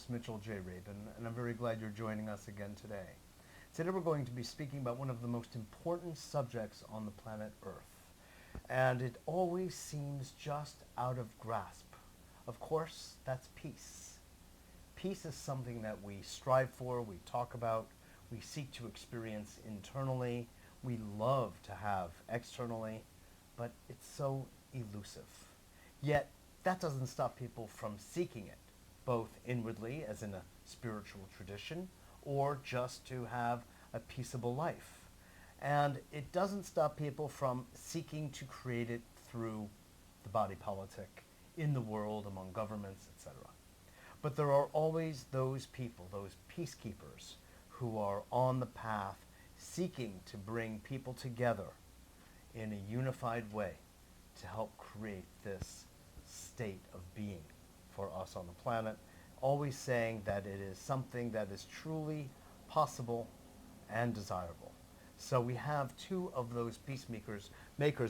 host, Mitchell J. Rabin, and I'm very glad you're joining us again today. Today we're going to be speaking about one of the most important subjects on the planet Earth, and it always seems just out of grasp. Of course, that's peace. Peace is something that we strive for, we talk about, we seek to experience internally, we love to have externally, but it's so elusive. Yet, that doesn't stop people from seeking it, both inwardly, as in a spiritual tradition, or just to have a peaceable life. And it doesn't stop people from seeking to create it through the body politic, in the world, among governments, etc. But there are always those people, those peacekeepers, who are on the path seeking to bring people together in a unified way to help create this state of being for us on the planet, always saying that it is something that is truly possible and desirable. So we have two of those peacemakers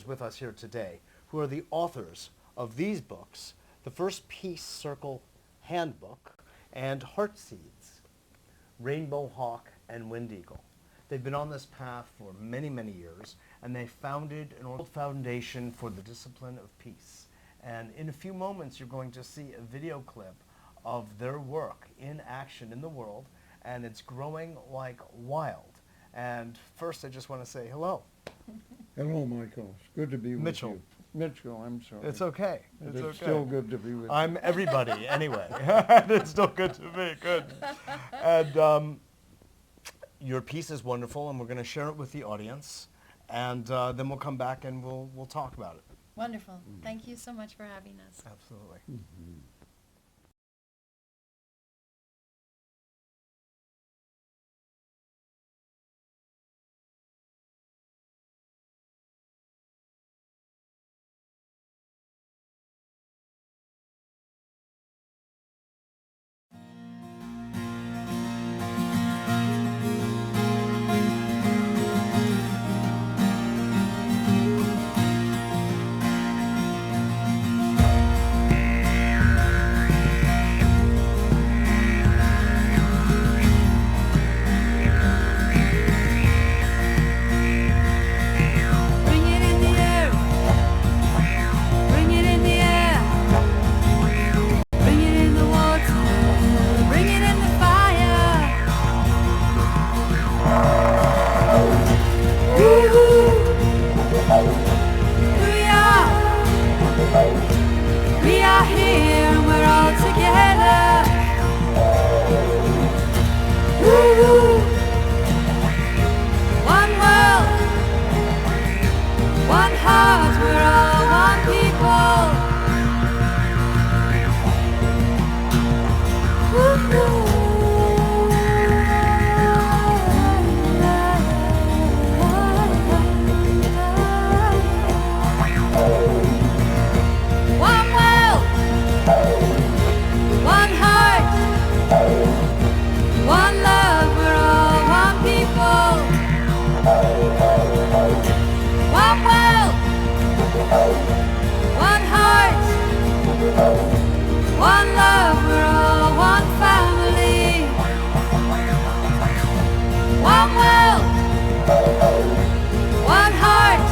with us here today, who are the authors of these books, the first Peace Circle Handbook and Heart Seeds, Rainbow Hawk and Wind Eagle. They've been on this path for many, many years, and they founded an old foundation for the discipline of peace. And in a few moments, you're going to see a video clip of their work in action in the world, and it's growing like wild. And first, I just want to say hello. Hello, Michael. It's good to be with Mitchell. you. Mitchell, I'm sorry. It's okay. It's okay. still good to be with you. I'm everybody anyway. It's still good to me. Good. And your piece is wonderful, and we're going to share it with the audience, and then we'll come back and we'll talk about it. Wonderful. Thank you so much for having us. Absolutely. Mhm. Bring it in the air. Bring it in the air. Bring it in the water. Bring it in the fire. Woo-hoo. We are here and we're all together. Woo-hoo. One world. One heart, we're all one people. One world, one heart, one love, we're all one people. One world, one heart, one love, we're all one family. One world, one heart,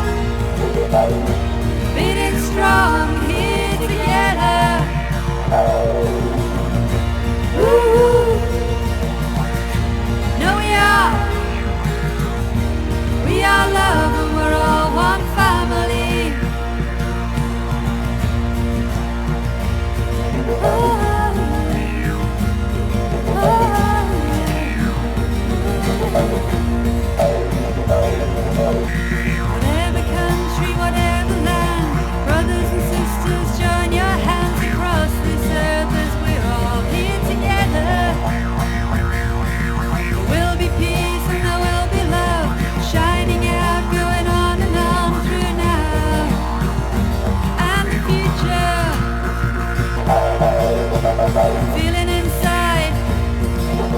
beating strong here together. Woo! No, we are love and we're all one family. Whatever country, whatever land, brothers and sisters, join your hands across this earth as we're all here together. There will be peace and there will be love, shining out, going on and on through now and the future. Feeling inside,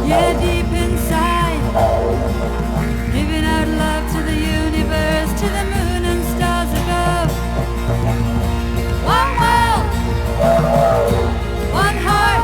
yeah, deep inside, giving out love to the universe, to the moon and stars above. One world, one heart,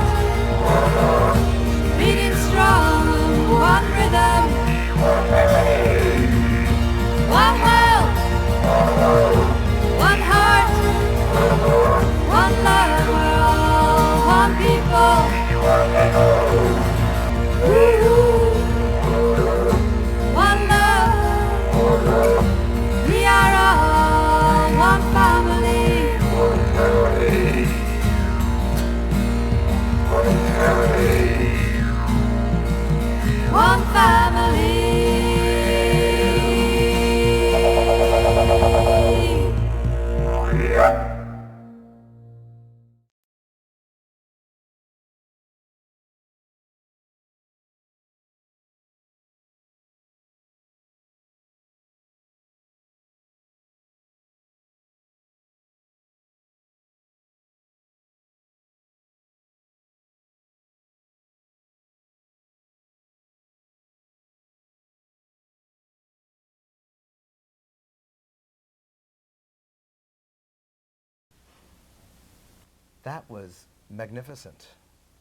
That was magnificent.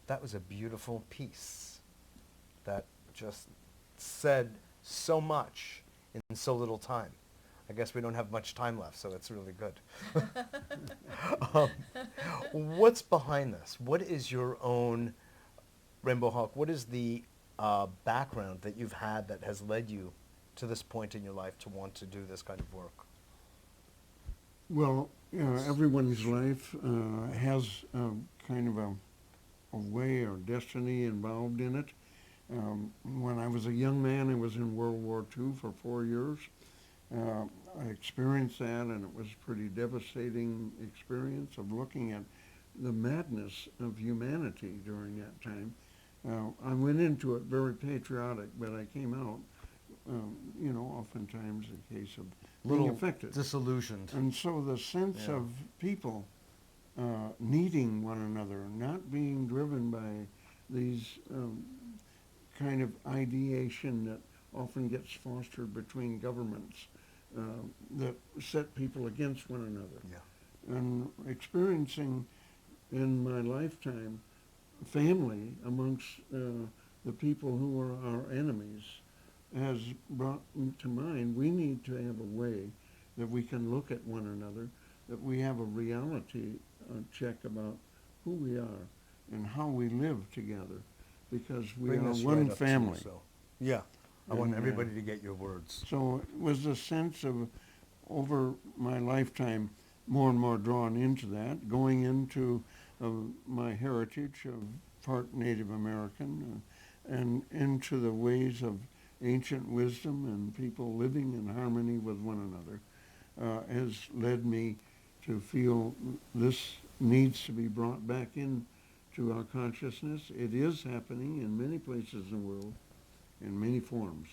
That was a beautiful piece that just said so much in so little time. I guess we don't have much time left, so it's really good. um, what's behind this? What is your own Rainbow Hawk? What is the background that you've had that has led you to this point in your life to want to do this kind of work? Well, everyone's life has kind of a way or destiny involved in it. When I was a young man, I was in World War II for 4 years. I experienced that, and it was a pretty devastating experience of looking at the madness of humanity during that time. I went into it very patriotic, but I came out, oftentimes in case of being Little affected. disillusioned. And so the sense Yeah. of people needing one another, not being driven by these kind of ideation that often gets fostered between governments that set people against one another. Yeah. And experiencing in my lifetime family amongst the people who are our enemies has brought to mind we need to have a way that we can look at one another, that we have a reality check about who we are and how we live together, because we Bring are this one right up to you, family. so. Yeah. I want And, everybody to get your words. So it was a sense of, over my lifetime, more and more drawn into that, going into my heritage of part Native American and into the ways of ancient wisdom and people living in harmony with one another, has led me to feel this needs to be brought back in to our consciousness. It is happening in many places in the world, in many forms.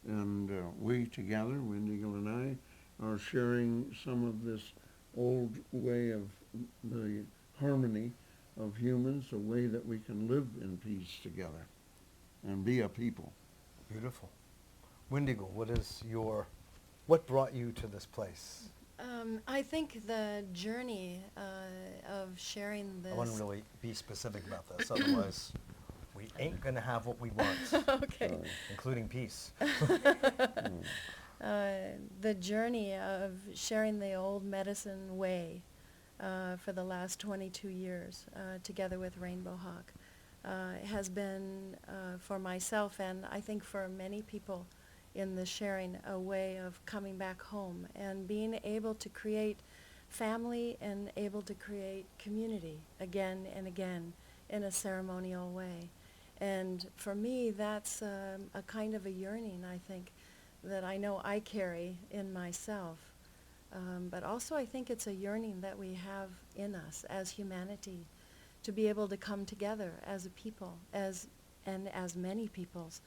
And we together, Wendigo and I, are sharing some of this old way of the harmony of humans, a way that we can live in peace together and be a people. Beautiful. Wendigo, what brought you to this place? I think the journey of sharing this. I want to really be specific about this, otherwise we ain't going to have what we want, Okay. including peace. The journey of sharing the old medicine way for the last 22 years together with Rainbow Hawk has been for myself, and I think for many people in the sharing, a way of coming back home and being able to create family and able to create community again and again in a ceremonial way. And for me, that's a kind of a yearning, I think, that I know I carry in myself. But also I think it's a yearning that we have in us as humanity to be able to come together as a people, as many peoples.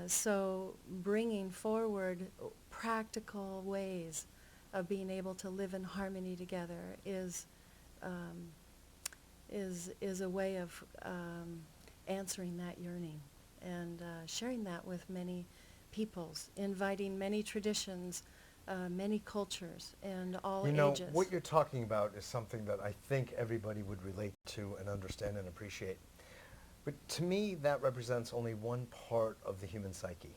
So bringing forward practical ways of being able to live in harmony together is a way of answering that yearning and sharing that with many peoples, inviting many traditions, many cultures, and all ages. What you're talking about is something that I think everybody would relate to and understand and appreciate. But to me, that represents only one part of the human psyche,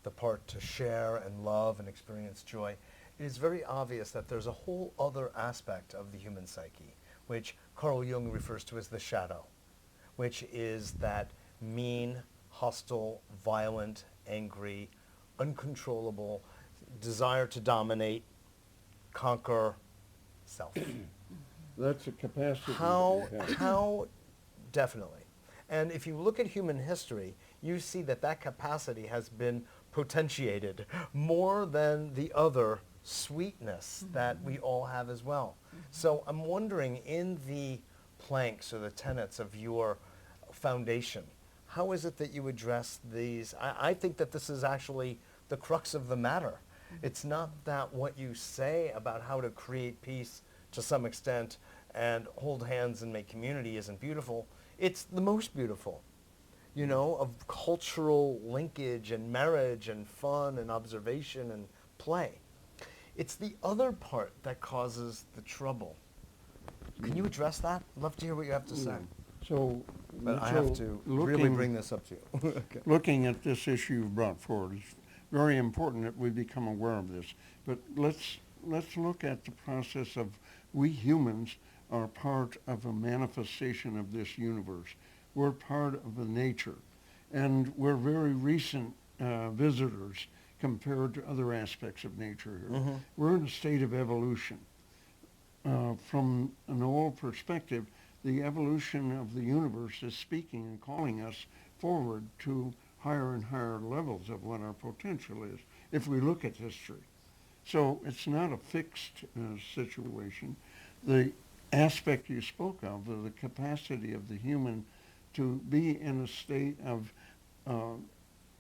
the part to share and love and experience joy. It is very obvious that there's a whole other aspect of the human psyche, which Carl Jung refers to as the shadow, which is that mean, hostile, violent, angry, uncontrollable desire to dominate, conquer self. That's a capacity. How, that we have. how, definitely. And if you look at human history, you see that that capacity has been potentiated more than the other sweetness that we all have as well. So I'm wondering, in the planks or the tenets of your foundation, how is it that you address these? I think that this is actually the crux of the matter. It's not that what you say about how to create peace to some extent and hold hands and make community isn't beautiful. It's the most beautiful, of cultural linkage and marriage and fun and observation and play. It's the other part that causes the trouble. Can you address that? I'd love to hear what you have to say. So, But I have so to really looking- bring this up to you. Okay. Looking at this issue you've brought forward, it's very important that we become aware of this. But let's look at the process of we humans are part of a manifestation of this universe. We're part of the nature. And we're very recent visitors compared to other aspects of nature here. Mhm. We're in a state of evolution. From an old perspective, the evolution of the universe is speaking and calling us forward to higher and higher levels of what our potential is, if we look at history. So it's not a fixed situation. The aspect you spoke of the capacity of the human to be in a state of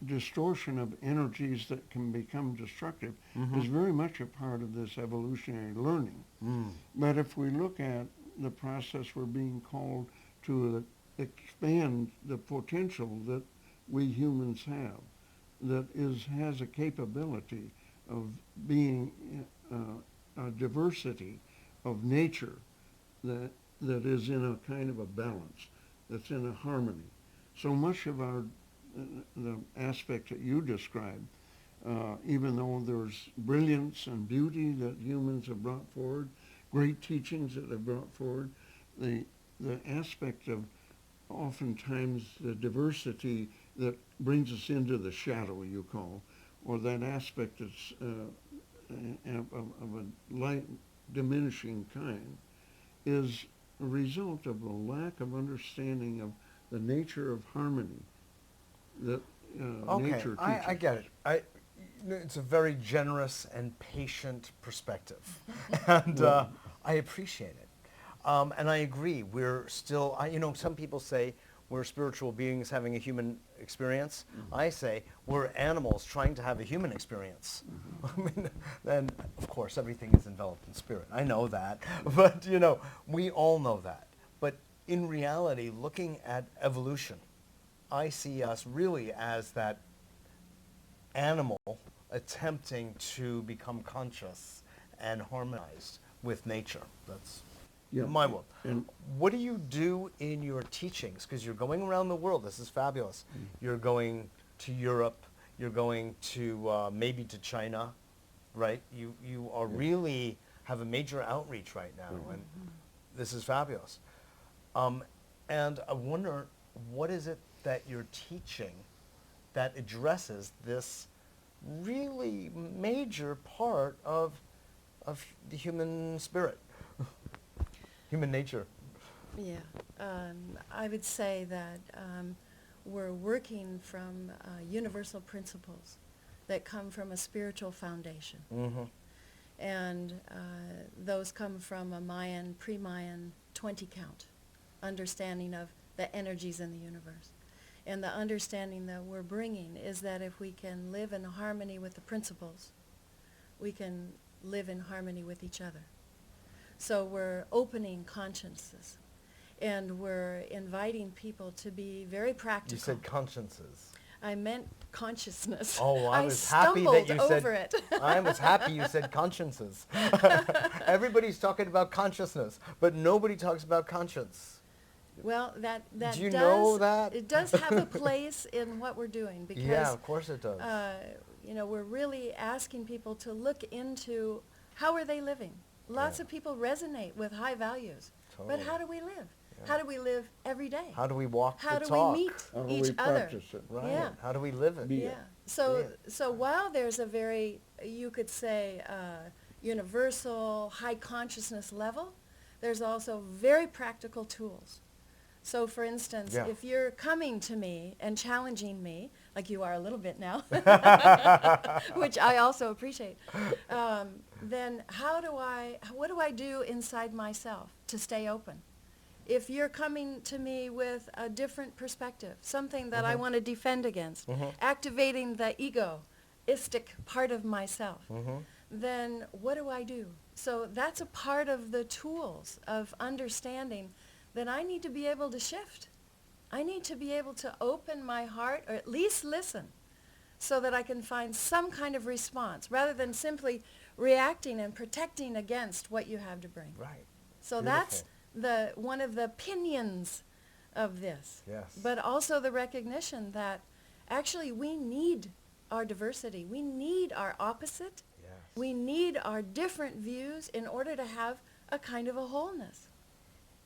distortion of energies that can become destructive is very much a part of this evolutionary learning. But if we look at the process we're being called to expand the potential that we humans have, that has a capability of being a diversity of nature that is in a kind of a balance, that's in a harmony. So much of the aspect that you described, even though there's brilliance and beauty that humans have brought forward, great teachings that have brought forward, the aspect of oftentimes the diversity that brings us into the shadow, you call, or that aspect that's of a light diminishing kind, is a result of a lack of understanding of the nature of harmony that Okay, nature teaches. I get it. It's a very generous and patient perspective, and I appreciate it. And I agree. We're still, some people say we're spiritual beings having a human experience. I say we're animals trying to have a human experience. I mean, then of course everything is enveloped in spirit. I know that, but we all know that. But in reality, looking at evolution, I see us really as that animal attempting to become conscious and harmonized with nature. That's my world. And what do you do in your teachings? Because you're going around the world. This is fabulous. You're going to Europe. You're going to maybe to China, right? You are really have a major outreach right now, and this is fabulous. And I wonder, what is it that you're teaching that addresses this really major part of the human spirit, human nature? Yeah, I would say that we're working from universal principles that come from a spiritual foundation. And those come from a Mayan, pre-Mayan 20 count understanding of the energies in the universe. And the understanding that we're bringing is that if we can live in harmony with the principles, we can live in harmony with each other. So we're opening consciences, and we're inviting people to be very practical. You said consciences. I meant consciousness. Oh, I was happy that you said. over it. I was happy you said consciences. Everybody's talking about consciousness, but nobody talks about conscience. Well, that Do you does, know that? It does have a place in what we're doing, because Yeah, of course it does. we're really asking people to look into how are they living. Lots of people resonate with high values, but how do we live? Yeah. How do we live every day? How do we walk How the do talk? we meet how do each we other? practice it? Right. Yeah. How do we live it? Be Yeah. it. So Yeah. so while there's a very, you could say, universal high consciousness level, there's also very practical tools. So for instance, Yeah. if you're coming to me and challenging me, like you are a little bit now, which I also appreciate, then what do I do inside myself to stay open? If you're coming to me with a different perspective, something that I want to defend against, activating the egoistic part of myself, then what do I do? So that's a part of the tools of understanding that I need to be able to shift. I need to be able to open my heart, or at least listen, so that I can find some kind of response, rather than simply reacting and protecting against what you have to bring. Right. So Beautiful. one of the pinions of this. Yes. But also the recognition that actually we need our diversity. We need our opposite. Yes. We need our different views in order to have a kind of a wholeness.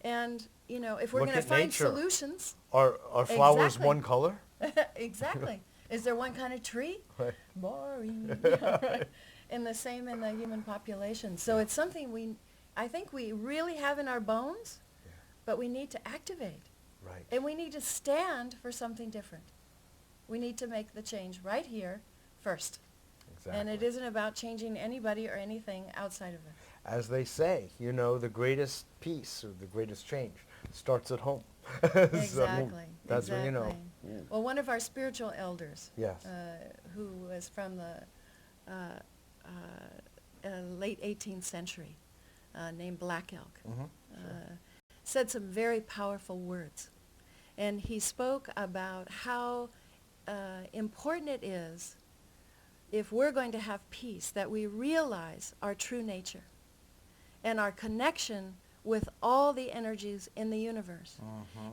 And, you know, if we're Look going to at find nature. solutions. Are flowers Exactly. one color? Exactly. Is there one kind of tree? Right. Boring. Right. And the same in the human population. So it's something I think we really have in our bones, Yeah. but we need to activate. Right. And we need to stand for something different. We need to make the change right here first. Exactly. And it isn't about changing anybody or anything outside of it. As they say, you know, the greatest peace or the greatest change starts at home. Exactly. That's what you know. Exactly. Yeah. Well, one of our spiritual elders, Yes. who was from the late 18th century, named Black Elk, Mhm. said some very powerful words. And he spoke about how important it is, if we're going to have peace, that we realize our true nature and our connection with all the energies in the universe.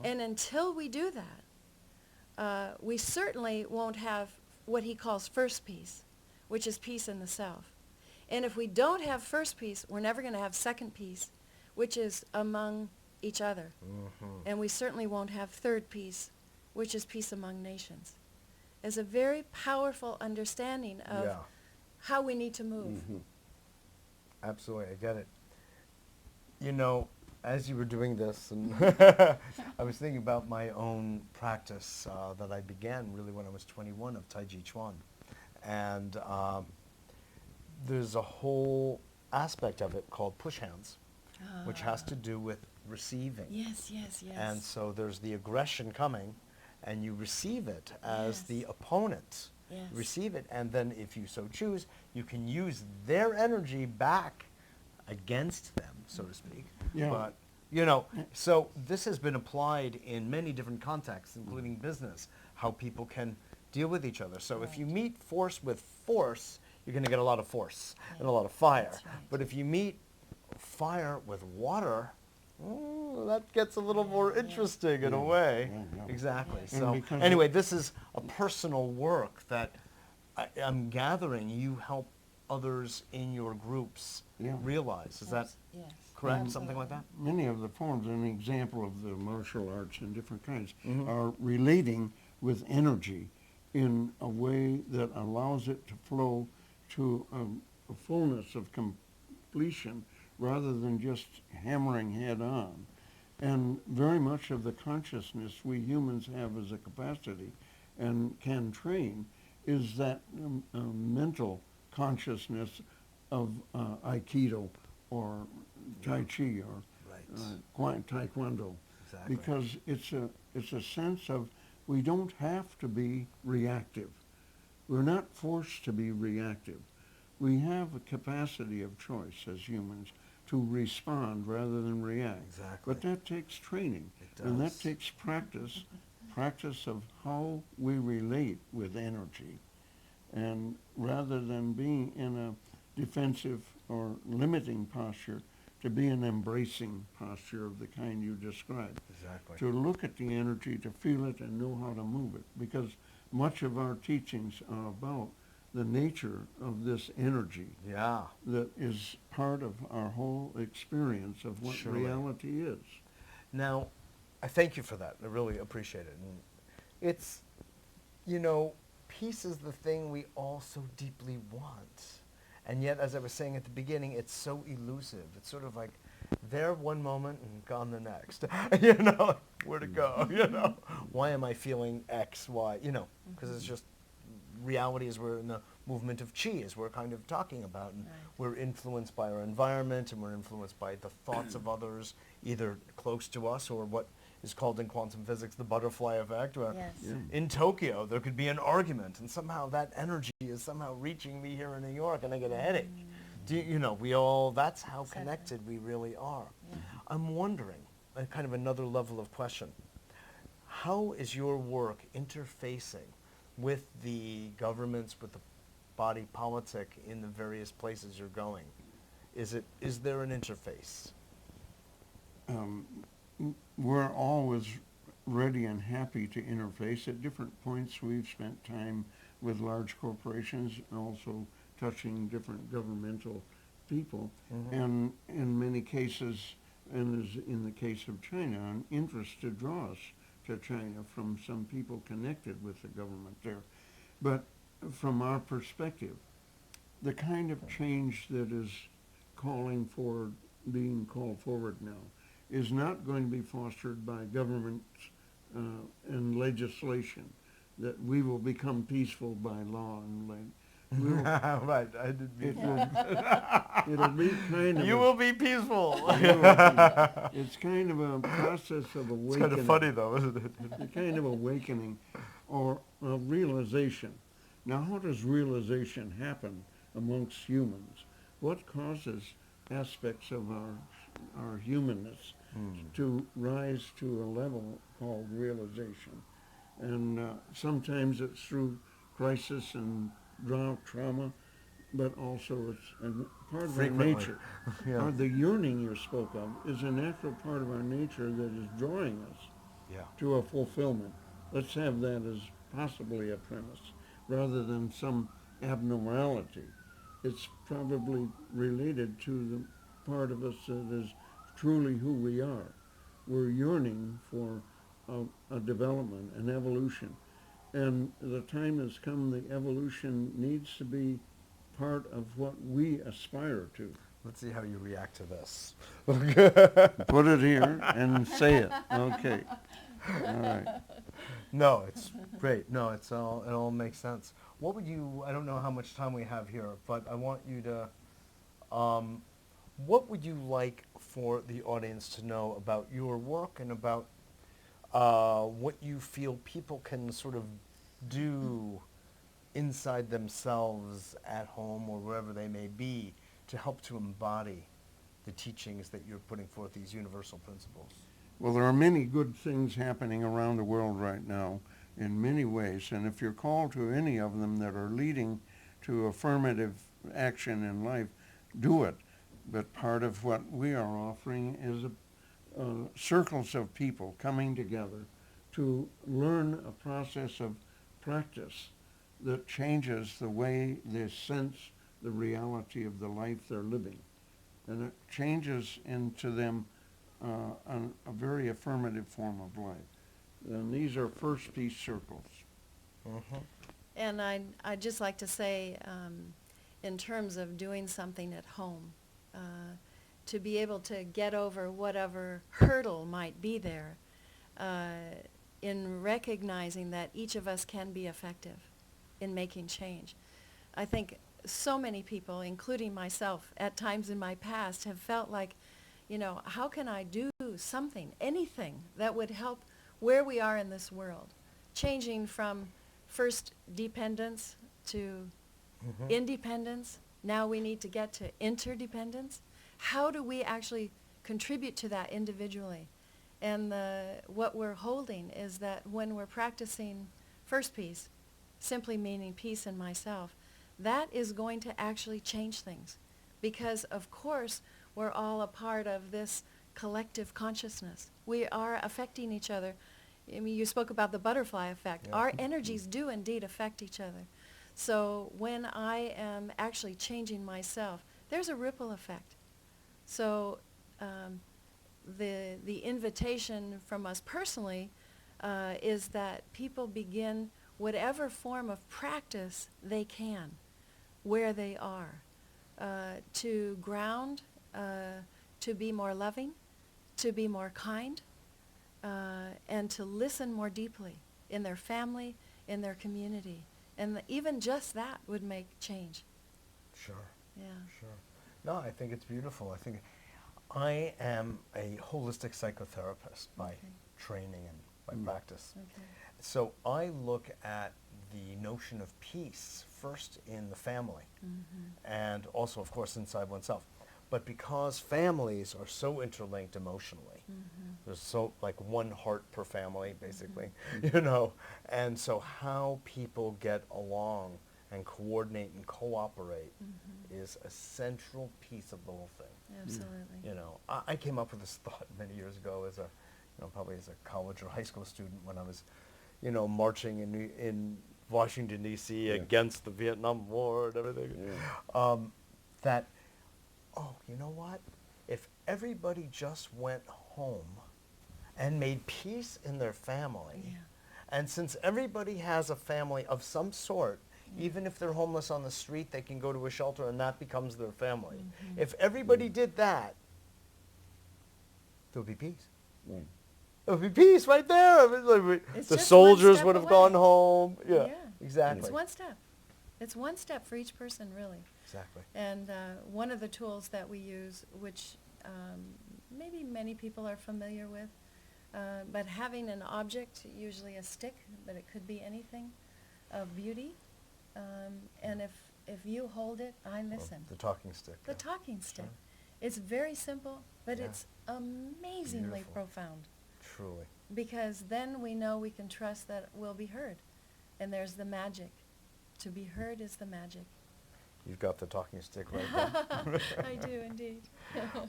And until we do that, we certainly won't have what he calls first peace, which is peace in the self. And if we don't have first peace, we're never going to have second peace, which is among each other. And we certainly won't have third peace, which is peace among nations. It's a very powerful understanding of Yeah. how we need to move. Absolutely, I get it. You know, as you were doing this, and I was thinking about my own practice that I began really when I was 21 of Tai Chi Chuan. And there's a whole aspect of it called push hands, which has to do with receiving. Yes, yes, yes. And so there's the aggression coming, and you receive it as Yes. the opponent. Yes. Receive it, and then if you so choose, you can use their energy back against them, so to speak. Yeah. But, you know, so this has been applied in many different contexts, including business, how people can deal with each other. So if you meet force with force, you're going to get a lot of force and a lot of fire. That's right. But if you meet fire with water, that gets a little more interesting in a way. Yeah. Exactly. Yes. And So because anyway, this is a personal work that I'm gathering you help others in your groups Yeah. realize. Is that Yes. correct? Something like that? Many of the forms, an example of the martial arts in different kinds, Mhm. are relating with energy in a way that allows it to flow to a fullness of completion rather than just hammering head on. And very much of the consciousness we humans have as a capacity and can train is that mental consciousness of Aikido or Tai Chi or Taekwondo. Exactly. Because it's a sense of we don't have to be reactive. We're not forced to be reactive. We have a capacity of choice as humans to respond rather than react. Exactly. But that takes training. It And that does. takes practice of how we relate with energy. And rather than being in a defensive or limiting posture, to be an embracing posture of the kind you described. Exactly. To look at the energy, to feel it, and know how to move it. Because much of our teachings are about the nature of this energy Yeah. that is part of our whole experience of what Surely. reality is. Now, I thank you for that. I really appreciate it. And it's, you know, peace is the thing we all so deeply want. And yet, as I was saying at the beginning, it's so elusive. It's sort of like there one moment and gone the next. You know, where to go, you know? Why am I feeling X, Y, you know? Because it's just reality is we're in the movement of chi, as we're kind of talking about. And Right. we're influenced by our environment, and we're influenced by the thoughts of others, either close to us or what is called in quantum physics the butterfly effect, where Yes. Yeah. in Tokyo there could be an argument, and somehow that energy is somehow reaching me here in New York, and I get a headache. You know, we all, that's how Exactly. connected we really are. Yeah. I'm wondering, kind of another level of question, how is your work interfacing with the governments, with the body politic in the various places you're going? Is there an interface? we're always ready and happy to interface. At different points, we've spent time with large corporations and also touching different governmental people. And in many cases, and as in the case of China, an interest to draw us to China from some people connected with the government there. But from our perspective, the kind of change that is being called forward now, is not going to be fostered by government and legislation, that we will become peaceful by law and Right, I didn't mean it'll be kind of You will be peaceful. it's kind of a process of awakening. It's kind of funny though, isn't it? A kind of awakening or a realization. Now, how does realization happen amongst humans? What causes aspects of our humanness to rise to a level called realization? And sometimes it's through crisis and trauma, but also it's part of our Frequently. nature. Yeah. The yearning you spoke of is a natural part of our nature that is drawing us Yeah. to a fulfillment. Let's have that as possibly a premise, rather than some abnormality. It's probably related to the part of us that is truly who we are. We're yearning for a development, an evolution. And the time has come, the evolution needs to be part of what we aspire to. Let's see how you react to this. Put it here and say it. Okay. All right. No, it's great. No, it all makes sense. What would you, I don't know how much time we have here, but I want you to, what would you like for the audience to know about your work and about what you feel people can sort of do inside themselves at home or wherever they may be to help to embody the teachings that you're putting forth, these universal principles? Well, there are many good things happening around the world right now in many ways, and if you're called to any of them that are leading to affirmative action in life, do it. But part of what we are offering is circles of people coming together to learn a process of practice that changes the way they sense the reality of the life they're living. And it changes into them a very affirmative form of life. And these are first peace circles. Mm-hmm. And I'd just like to say, in terms of doing something at home, to be able to get over whatever hurdle might be there, in recognizing that each of us can be effective in making change. I think so many people, including myself, at times in my past have felt like, how can I do something, anything that would help where we are in this world, changing from first dependence to independence. Now we need to get to interdependence. How do we actually contribute to that individually? And what we're holding is that when we're practicing first peace, simply meaning peace in myself, that is going to actually change things. Because, of course, we're all a part of this collective consciousness. We are affecting each other. I mean, you spoke about the butterfly effect. Yeah. Our energies do indeed affect each other. So when I am actually changing myself, there's a ripple effect. So the invitation from us personally is that people begin whatever form of practice they can, where they are, to ground, to be more loving, to be more kind, and to listen more deeply in their family, in their community. And even just that would make change. Sure. Yeah. Sure. No, I think it's beautiful. I am a holistic psychotherapist by training and by practice. Okay. So I look at the notion of peace first in the family and also, of course, inside oneself. But because families are so interlinked emotionally, there's so like one heart per family, basically, and so how people get along and coordinate and cooperate is a central piece of the whole thing. Absolutely. You know, I came up with this thought many years ago as a, you know, probably as a college or high school student when I was, you know, marching in Washington, D.C. against the Vietnam War and everything. That, oh, you know what? If everybody just went home and made peace in their family, Yeah. and since everybody has a family of some sort, even if they're homeless on the street, they can go to a shelter and that becomes their family. If everybody did that, there would be peace. Right. There would be peace right there. I mean, like, It's the just soldiers one step would have away. gone home. Yeah, Yeah. exactly. It's one step. It's one step for each person, really. Exactly. And one of the tools that we use, which maybe many people are familiar with, but having an object, usually a stick, but it could be anything, of beauty. And if you hold it, I listen. The talking stick. The yeah. talking stick. Sure. It's very simple, but Yeah. it's amazingly Beautiful. profound. Truly. Because then we know we can trust that we'll be heard. And there's the magic. To be heard is the magic. You've got the talking stick right there. I do indeed.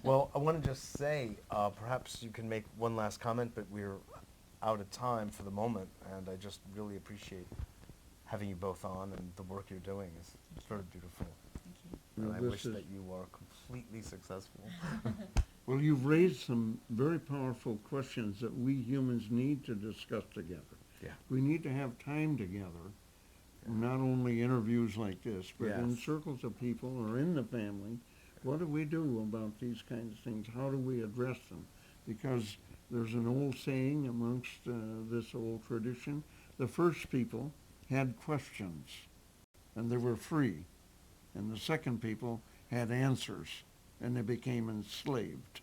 Well, I want to just say, perhaps you can make one last comment, but we're out of time for the moment, and I just really appreciate having you both on, and the work you're doing is very beautiful. Thank you. And Well, I this wish is- that you are completely successful. Well, you've raised some very powerful questions that we humans need to discuss together. Yeah. We need to have time together, not only interviews like this, but in Yes. circles of people or in the family. What do we do about these kinds of things? How do we address them? Because there's an old saying amongst this old tradition, the first people had questions, and they were free. And the second people had answers, and they became enslaved.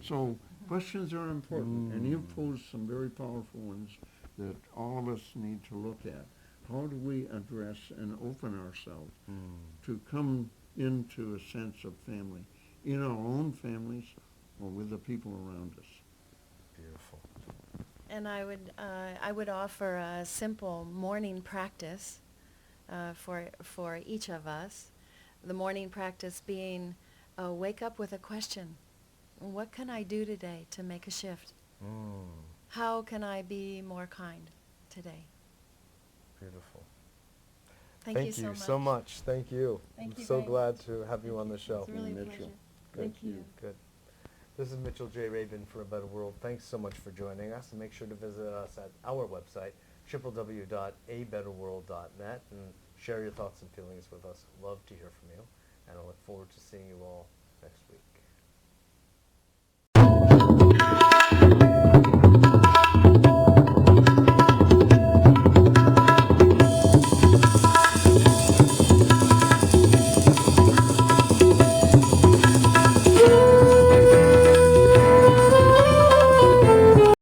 So questions are important, and you've posed some very powerful ones that all of us need to look at. How do we address and open ourselves to come into a sense of family, in our own families or with the people around us? Beautiful. And I would offer a simple morning practice for each of us. The morning practice being wake up with a question. What can I do today to make a shift? How can I be more kind today? Beautiful. Thank you so much. so much. Thank you. Thank I'm you so very glad much. to have you on the show. It's really a Mitchell. pleasure. Good. Thank you. Good. This is Mitchell J. Rabin for A Better World. Thanks so much for joining us, and make sure to visit us at our website, www.abetterworld.net, and share your thoughts and feelings with us. Love to hear from you, and I look forward to seeing you all next week.